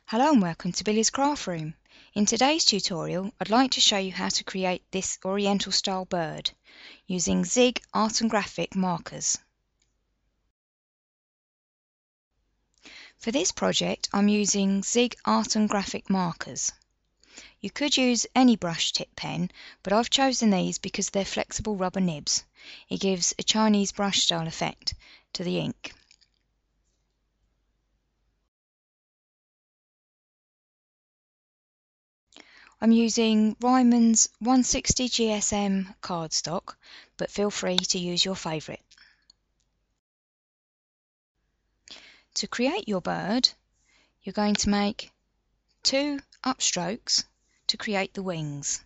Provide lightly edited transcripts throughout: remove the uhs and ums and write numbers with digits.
Hello and welcome to Billy's Craft Room. In today's tutorial, I'd like to show you how to create this Oriental Style bird using Zig Art and Graphic markers. For this project, I'm using Zig Art and Graphic markers. You could use any brush tip pen, but I've chosen these because they're flexible rubber nibs. It gives a Chinese brush style effect to the ink. I'm using Ryman's 160 GSM cardstock, but feel free to use your favourite. To create your bird, you're going to make 2 upstrokes to create the wings.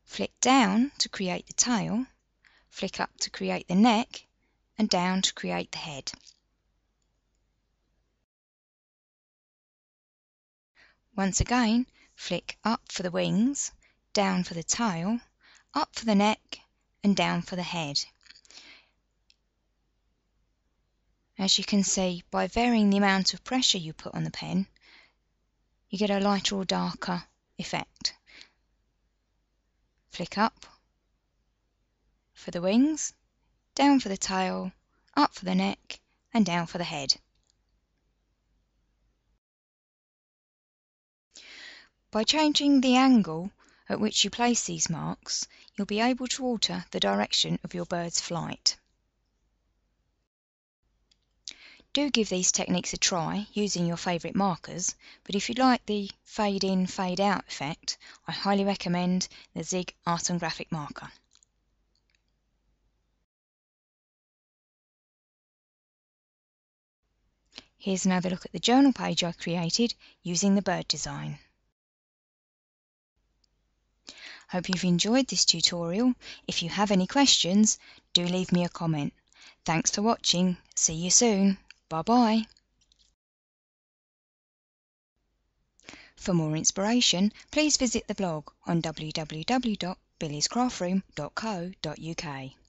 Flick down to create the tail, flick up to create the neck, and down to create the head. Once again, flick up for the wings, down for the tail, up for the neck, and down for the head. As you can see, by varying the amount of pressure you put on the pen, you get a lighter or darker effect. Flick up for the wings, down for the tail, up for the neck, and down for the head. By changing the angle at which you place these marks, you'll be able to alter the direction of your bird's flight. Do give these techniques a try using your favourite markers, but if you like the fade in, fade out effect, I highly recommend the Zig Art and Graphic marker. Here's another look at the journal page I created using the bird design. Hope you've enjoyed this tutorial. If you have any questions, do leave me a comment. Thanks for watching. See you soon. Bye bye. For more inspiration, please visit the blog on www.billyscraftroom.co.uk.